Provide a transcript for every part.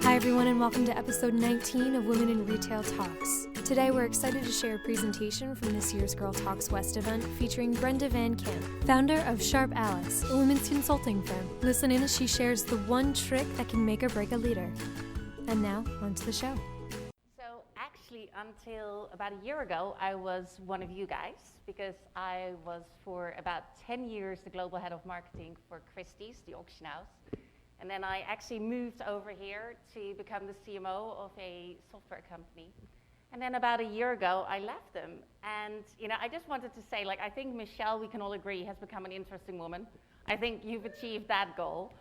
Hi everyone and welcome to episode 19 of Women in Retail Talks. Today we're excited to share a presentation from this year's Girl Talks West event featuring Brenda Van Camp, founder of Sharp Alice, a women's consulting firm. Listen in as she shares the one trick that can make or break a leader. And now, on to the show. So actually, until about a year ago, I was one of you guys because I was for about 10 years the global head of marketing for Christie's, the auction house. And then I actually moved over here to become the CMO of a software company. And then about a year ago, I left them. And, I just wanted to say, I think Michelle, we can all agree, has become an interesting woman. I think you've achieved that goal.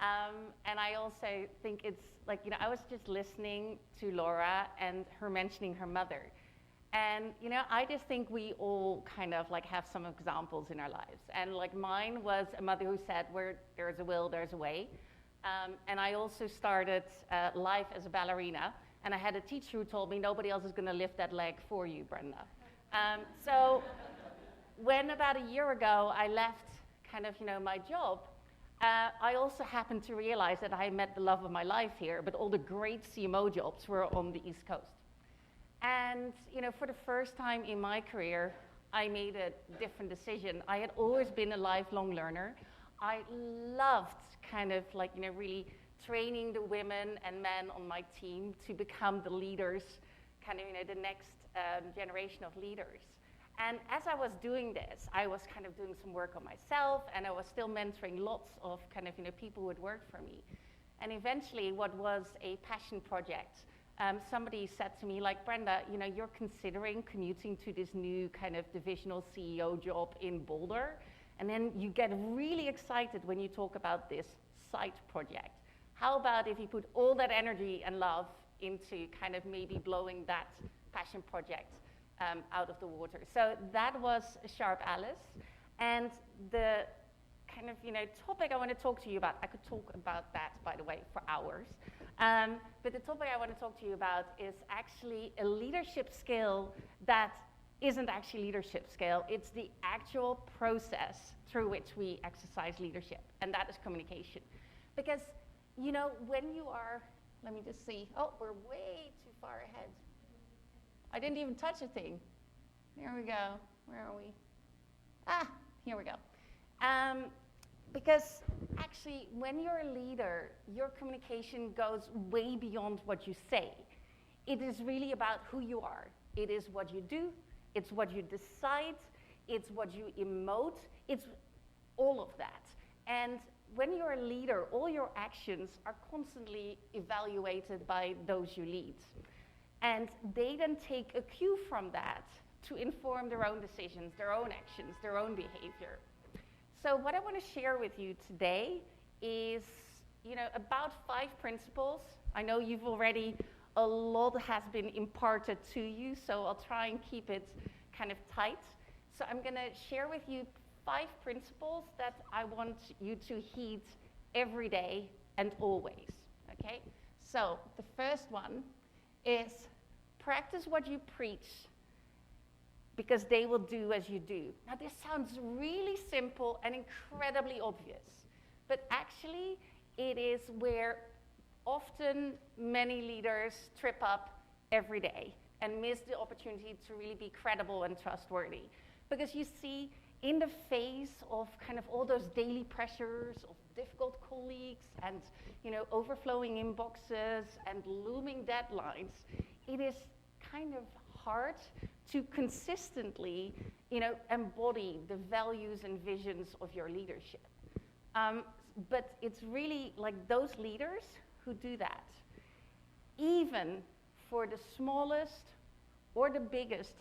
And I also think it's I was just listening to Laura and her mentioning her mother. And, I just think we all kind of have some examples in our lives. And mine was a mother who said, where there's a will, there's a way. And I also started life as a ballerina, and I had a teacher who told me nobody else is going to lift that leg for you, Brenda. So when about a year ago I left my job, I also happened to realize that I met the love of my life here, but all the great CMO jobs were on the East Coast. And for the first time in my career, I made a different decision. I had always been a lifelong learner. I loved really training the women and men on my team to become the leaders, the next generation of leaders. And as I was doing this, I was doing some work on myself, and I was still mentoring lots of people who had worked for me. And eventually, what was a passion project, somebody said to me, Brenda, you're considering commuting to this new divisional CEO job in Boulder. And then you get really excited when you talk about this side project. How about if you put all that energy and love into maybe blowing that passion project out of the water? So that was Sharp Alice. And the topic I want to talk to you about, I could talk about that, by the way, for hours. But the topic I want to talk to you about is actually a leadership skill that isn't actually leadership skill. It's the actual process through which we exercise leadership, and that is communication. Because, when you are, let me just see, we're way too far ahead. I didn't even touch a thing. Here we go. Where are we? Here we go. Because actually, when you're a leader, your communication goes way beyond what you say. It is really about who you are. It is what you do. It's what you decide, it's what you emote, it's all of that. And when you're a leader, all your actions are constantly evaluated by those you lead. And they then take a cue from that to inform their own decisions, their own actions, their own behavior. So what I want to share with you today is, about 5 principles. I know you've already a lot has been imparted to you, so I'll try and keep it tight. So I'm going to share with you 5 principles that I want you to heed every day and always, okay? So the first one is practice what you preach because they will do as you do. Now this sounds really simple and incredibly obvious, but actually it is where often many leaders trip up every day and miss the opportunity to really be credible and trustworthy. Because you see, in the face of all those daily pressures of difficult colleagues and overflowing inboxes and looming deadlines, it is hard to consistently embody the values and visions of your leadership. But it's really those leaders who do that. Even for the smallest or the biggest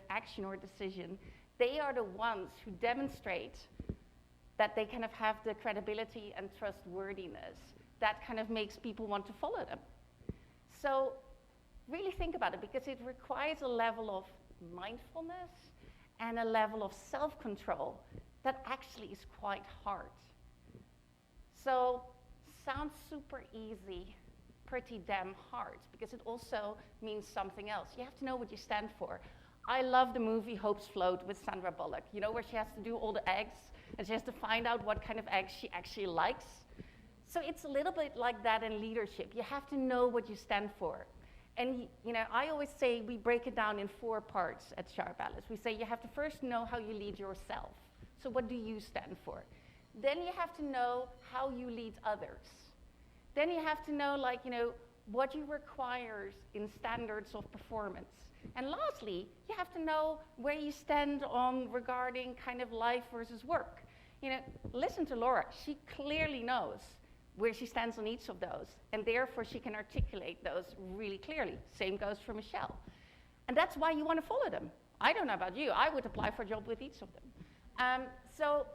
action or decision, they are the ones who demonstrate that they have the credibility and trustworthiness that makes people want to follow them. So really think about it, because it requires a level of mindfulness and a level of self-control that actually is quite hard. So sounds super easy, pretty damn hard, because it also means something else. You have to know what you stand for. I love the movie Hope's Float with Sandra Bullock, where she has to do all the eggs, and she has to find out what kind of eggs she actually likes. So it's a little bit like that in leadership. You have to know what you stand for. And I always say we break it down in 4 parts at Sharp Alice. We say you have to first know how you lead yourself. So what do you stand for? Then you have to know how you lead others. Then you have to know, what you require in standards of performance. And lastly, you have to know where you stand on regarding kind of life versus work. Listen to Laura. She clearly knows where she stands on each of those, and therefore she can articulate those really clearly. Same goes for Michelle. And that's why you want to follow them. I don't know about you. I would apply for a job with each of them. So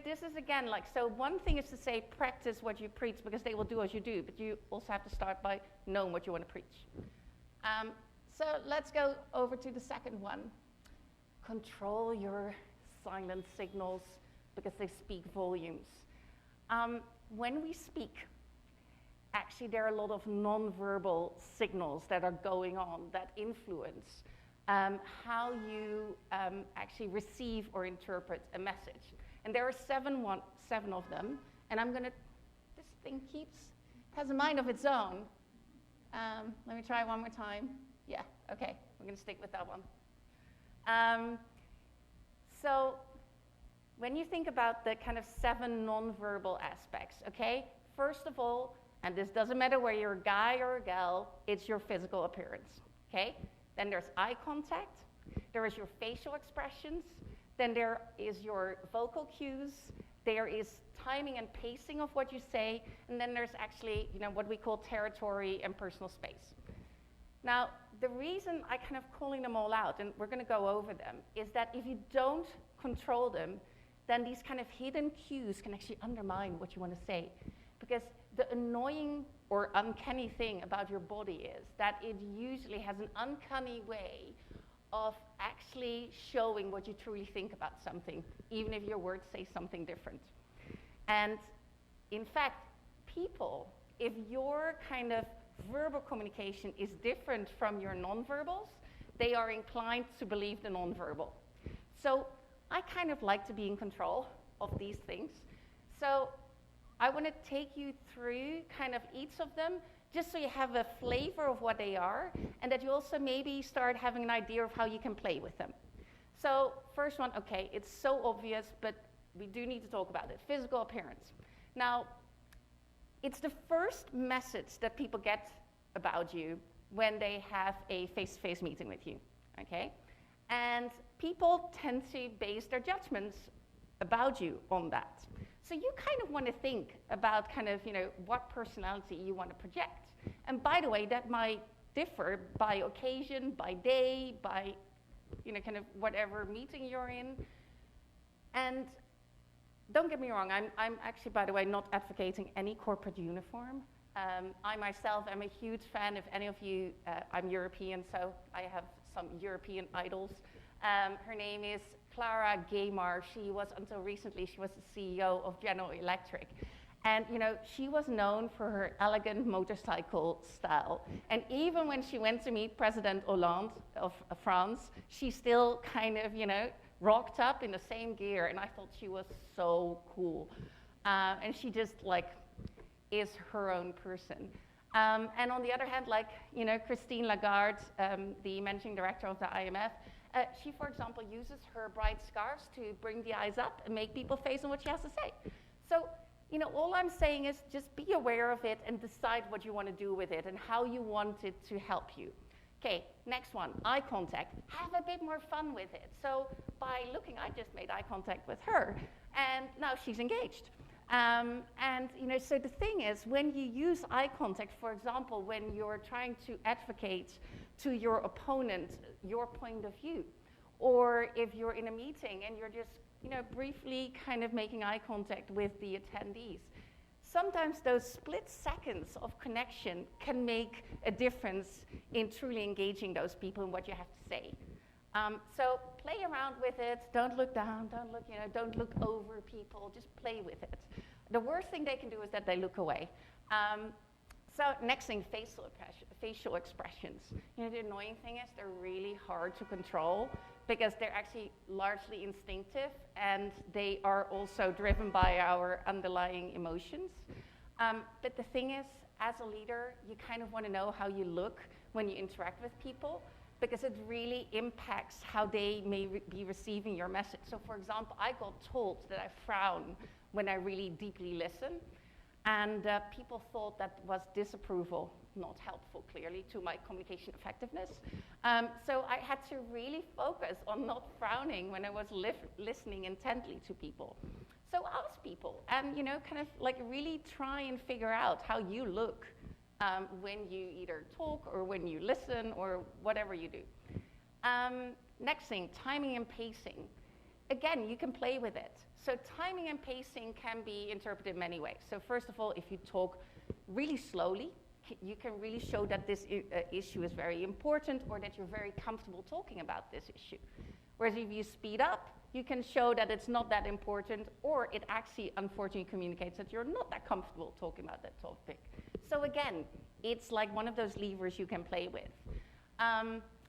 this is again so one thing is to say practice what you preach because they will do as you do, but you also have to start by knowing what you want to preach. So let's go over to the second one. Control your silent signals because they speak volumes. When we speak, actually there are a lot of nonverbal signals that are going on that influence how you actually receive or interpret a message. And there are seven of them, and this thing has a mind of its own. Let me try one more time. Yeah, okay, we're gonna stick with that one. So when you think about the kind of 7 nonverbal aspects, okay, first of all, and this doesn't matter whether you're a guy or a gal, it's your physical appearance, okay? Then there's eye contact, there is your facial expressions, then there is your vocal cues, there is timing and pacing of what you say, and then there's actually, what we call territory and personal space. Now, the reason I kind of calling them all out, and we're gonna go over them, is that if you don't control them, then these kind of hidden cues can actually undermine what you want to say. Because the annoying or uncanny thing about your body is that it usually has an uncanny way of actually showing what you truly think about something, even if your words say something different. And in fact, people, if your kind of verbal communication is different from your nonverbals, they are inclined to believe the nonverbal. So I kind of like to be in control of these things. So I want to take you through kind of each of them, just so you have a flavor of what they are, and that you also maybe start having an idea of how you can play with them. So first one, okay, it's so obvious, but we do need to talk about it. Physical appearance. Now, it's the first message that people get about you when they have a face-to-face meeting with you, okay? And people tend to base their judgments about you on that. So you kind of want to think about kind of, what personality you want to project. And by the way, that might differ by occasion, by day, by, kind of whatever meeting you're in. And don't get me wrong, I'm actually, by the way, not advocating any corporate uniform. I myself am a huge fan. If any of you, I'm European, so I have some European idols. Her name is Clara Gaymar. She was, until recently, she was the CEO of General Electric. And, she was known for her elegant motorcycle style. And even when she went to meet President Hollande of France, she still kind of, rocked up in the same gear. And I thought she was so cool. And she just, is her own person. And on the other hand, Christine Lagarde, the managing director of the IMF, she, for example, uses her bright scarves to bring the eyes up and make people face on what she has to say. So, all I'm saying is just be aware of it and decide what you want to do with it and how you want it to help you. Okay, next one, eye contact. Have a bit more fun with it. So by looking, I just made eye contact with her, and now she's engaged. So the thing is, when you use eye contact, for example, when you're trying to advocate to your opponent your point of view, or if you're in a meeting and you're just, briefly kind of making eye contact with the attendees, sometimes those split seconds of connection can make a difference in truly engaging those people in what you have to say. So play around with it. Don't look down. Don't look over people. Just play with it. The worst thing they can do is that they look away. So next thing, facial expressions. The annoying thing is they're really hard to control because they're actually largely instinctive and they are also driven by our underlying emotions. But the thing is, as a leader, you kind of want to know how you look when you interact with people, because it really impacts how they may be receiving your message. So for example, I got told that I frown when I really deeply listen, and people thought that was disapproval, not helpful clearly to my communication effectiveness. So I had to really focus on not frowning when I was listening intently to people. So ask people and, kind of like really try and figure out how you look when you either talk or when you listen or whatever you do. Next thing, timing and pacing. Again, you can play with it. So timing and pacing can be interpreted in many ways. So first of all, if you talk really slowly, you can really show that this issue is very important or that you're very comfortable talking about this issue. Whereas if you speed up, you can show that it's not that important, or it actually unfortunately communicates that you're not that comfortable talking about that topic. So again, it's like one of those levers you can play with.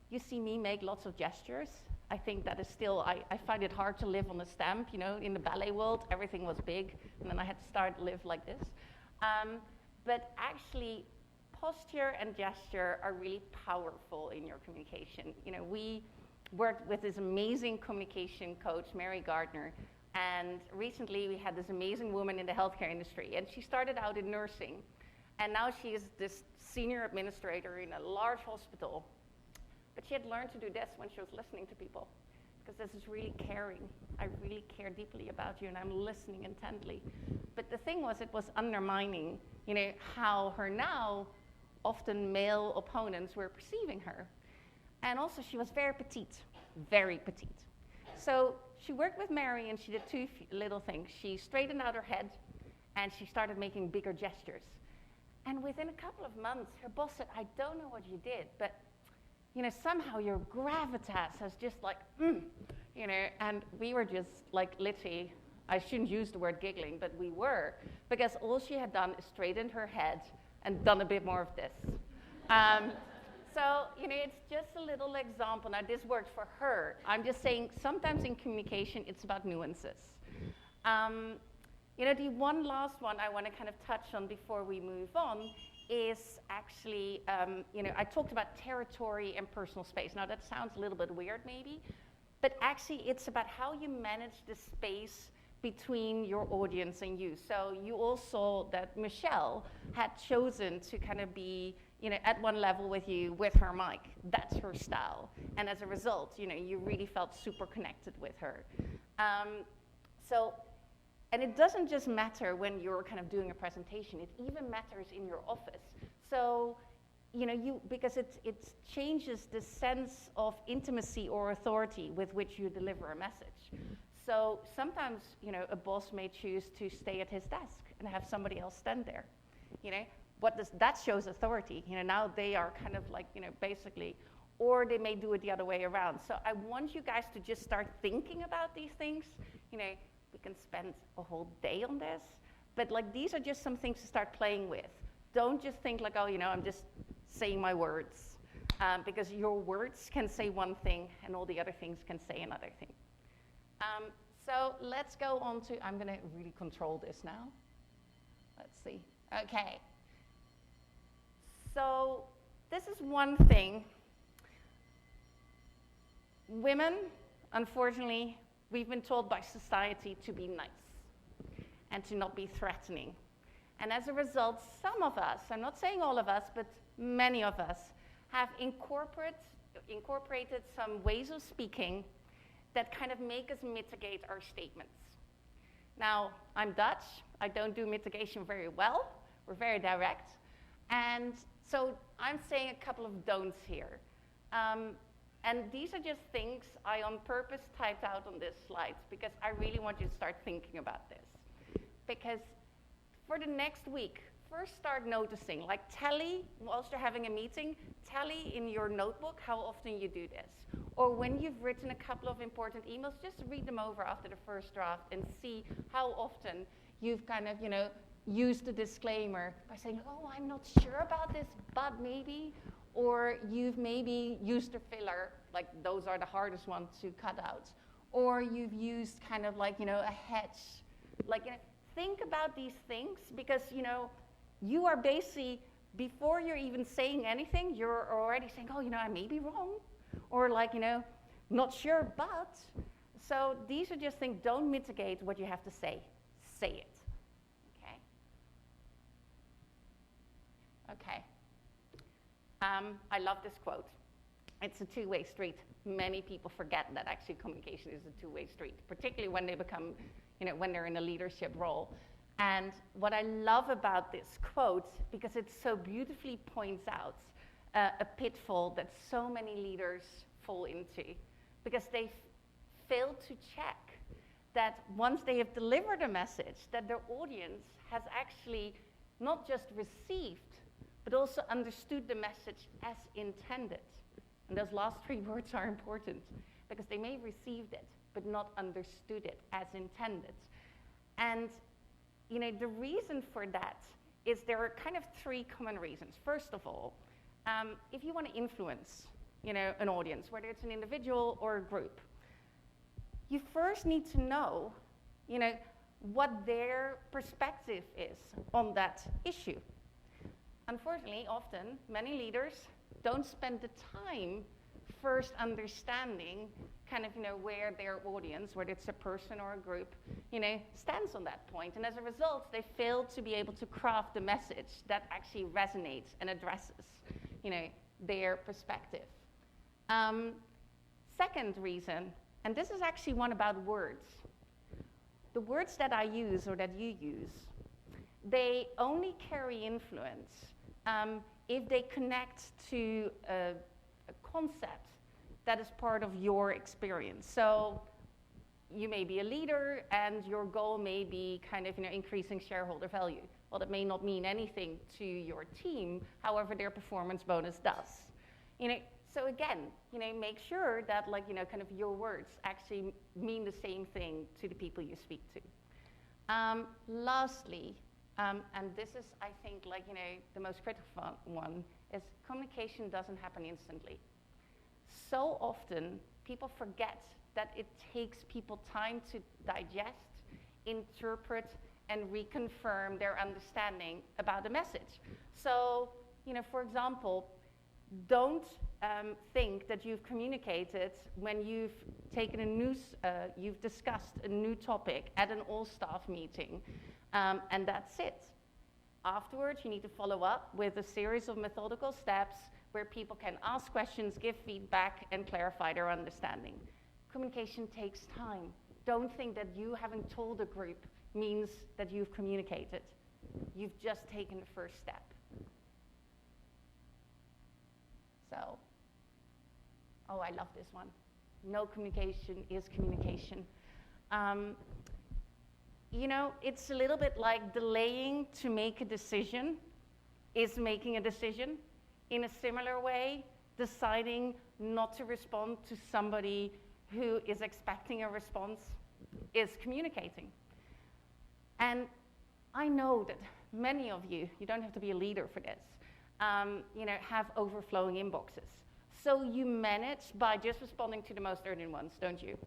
You see me make lots of gestures. I think that is still, I find it hard to live on a stamp. In the ballet world, everything was big, and then I had to start to live like this. But actually, posture and gesture are really powerful in your communication. We worked with this amazing communication coach, Mary Gardner, and recently we had this amazing woman in the healthcare industry, and she started out in nursing, and now she is this senior administrator in a large hospital. But she had learned to do this when she was listening to people, because this is really caring. I really care deeply about you, and I'm listening intently. But the thing was, it was undermining, how her now often male opponents were perceiving her. And also, she was very petite, very petite. So she worked with Mary, and she did two little things. She straightened out her head, and she started making bigger gestures. And within a couple of months, her boss said, I don't know what you did, but somehow your gravitas has just and we were just like literally, I shouldn't use the word giggling, but we were, because all she had done is straightened her head and done a bit more of this. So, it's just a little example. Now, this worked for her. I'm just saying sometimes in communication, it's about nuances. The one last one I want to kind of touch on before we move on is actually, I talked about territory and personal space. Now, that sounds a little bit weird maybe, but actually it's about how you manage the space between your audience and you. So you all saw that Michelle had chosen to kind of be, at one level with you with her mic. That's her style. And as a result, you really felt super connected with her. And it doesn't just matter when you're kind of doing a presentation, it even matters in your office. So, because it changes the sense of intimacy or authority with which you deliver a message. So sometimes, a boss may choose to stay at his desk and have somebody else stand there. That shows authority. Now they are kind of like, basically, or they may do it the other way around. So I want you guys to just start thinking about these things. We can spend a whole day on this, but these are just some things to start playing with. Don't just think I'm just saying my words, because your words can say one thing and all the other things can say another thing. So let's go on to, I'm gonna really control this now. Let's see, okay. So this is one thing. Women, unfortunately, we've been told by society to be nice and to not be threatening. And as a result, some of us, I'm not saying all of us, but many of us, have incorporated some ways of speaking that kind of make us mitigate our statements. Now, I'm Dutch. I don't do mitigation very well. We're very direct. And so I'm saying a couple of don'ts here. And these are just things I on purpose typed out on this slide because I really want you to start thinking about this. Because for the next week, first start noticing, tally, whilst you're having a meeting, tally in your notebook how often you do this. Or when you've written a couple of important emails, just read them over after the first draft and see how often you've kind of, used the disclaimer by saying, oh, I'm not sure about this, but maybe. Or you've maybe used a filler, those are the hardest ones to cut out. Or you've used kind of a hedge. Think about these things because, you are basically, before you're even saying anything, you're already saying, oh, I may be wrong, or like, not sure, but. So these are just things, don't mitigate what you have to say. Say it, okay? Okay. I love this quote. It's a two-way street. Many people forget that actually communication is a two-way street, particularly when they become, when they're in a leadership role. And what I love about this quote, because it so beautifully points out a pitfall that so many leaders fall into, because they fail to check that once they have delivered a message, that their audience has actually not just received, but also understood the message as intended. And those last three words are important, because they may have received it, but not understood it as intended. And the reason for that is there are kind of three common reasons. First of all, if you want to influence, an audience, whether it's an individual or a group, you first need to know, what their perspective is on that issue. Unfortunately, often, many leaders don't spend the time first understanding kind of, where their audience, whether it's a person or a group, stands on that point. And as a result, they fail to be able to craft the message that actually resonates and addresses, their perspective. Second reason, and this is actually one about words. The words that I use or that you use, they only carry influence if they connect to a concept that is part of your experience. So you may be a leader and your goal may be kind of, increasing shareholder value. Well, that may not mean anything to your team, however, their performance bonus does. So again, make sure that kind of your words actually mean the same thing to the people you speak to. Lastly, and this is, I think, the most critical one, is communication doesn't happen instantly. So often, people forget that it takes people time to digest, interpret, and reconfirm their understanding about the message. So, for example, don't think that you've communicated when you've taken you've discussed a new topic at an all-staff meeting, and that's it. Afterwards, you need to follow up with a series of methodical steps where people can ask questions, give feedback, and clarify their understanding. Communication takes time. Don't think that you having told a group means that you've communicated. You've just taken the first step. So, I love this one. No communication is communication. It's a little bit like delaying to make a decision is making a decision. In a similar way, deciding not to respond to somebody who is expecting a response is communicating. And I know that many of you don't have to be a leader for this, have overflowing inboxes. So you manage by just responding to the most urgent ones, don't you?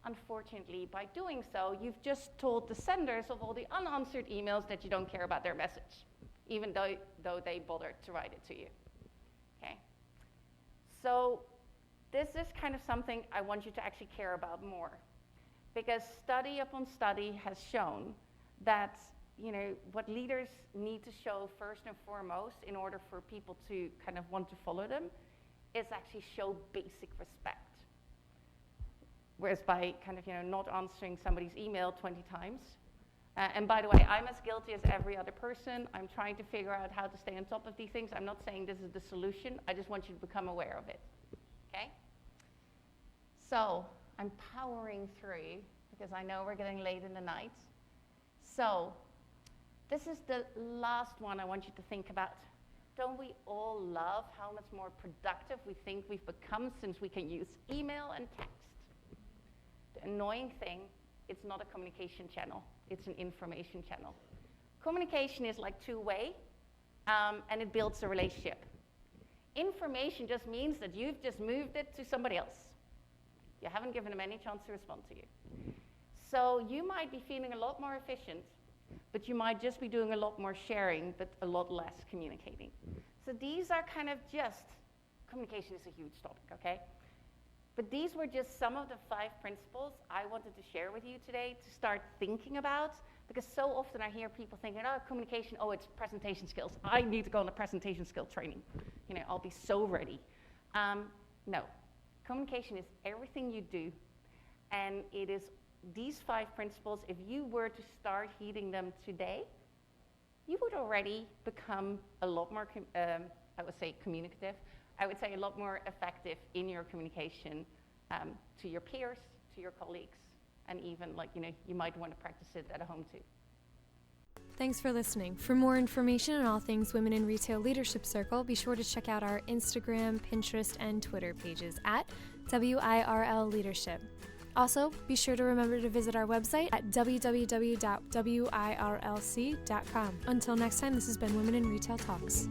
Unfortunately, by doing so, you've just told the senders of all the unanswered emails that you don't care about their message, even though they bothered to write it to you. Okay? So this is kind of something I want you to actually care about more, because study upon study has shown that what leaders need to show first and foremost in order for people to kind of want to follow them is actually show basic respect. Whereas by kind of not answering somebody's email 20 times, and by the way, I'm as guilty as every other person. I'm trying to figure out how to stay on top of these things. I'm not saying this is the solution. I just want you to become aware of it. Okay? So I'm powering through because I know we're getting late in the night. So this is the last one I want you to think about. Don't we all love how much more productive we think we've become since we can use email and text? The annoying thing, it's not a communication channel. It's an information channel. Communication is like two-way, and it builds a relationship. Information just means that you've just moved it to somebody else. You haven't given them any chance to respond to you. So you might be feeling a lot more efficient but you might just be doing a lot more sharing, but a lot less communicating. So these are kind of just, communication is a huge topic, okay? But these were just some of the 5 principles I wanted to share with you today to start thinking about, because so often I hear people thinking, oh, communication, oh, it's presentation skills. I need to go on a presentation skill training. You know, I'll be so ready. No, communication is everything you do, and it is these 5 principles. If you were to start heeding them today, you would already become a lot more, I would say, communicative. I would say a lot more effective in your communication to your peers, to your colleagues, and even, like, you know, you might want to practice it at home too. Thanks for listening. For more information on all things Women in Retail Leadership Circle, be sure to check out our Instagram, Pinterest, and Twitter pages at WIRL Leadership. Also, be sure to remember to visit our website at www.wirlc.com. Until next time, this has been Women in Retail Talks.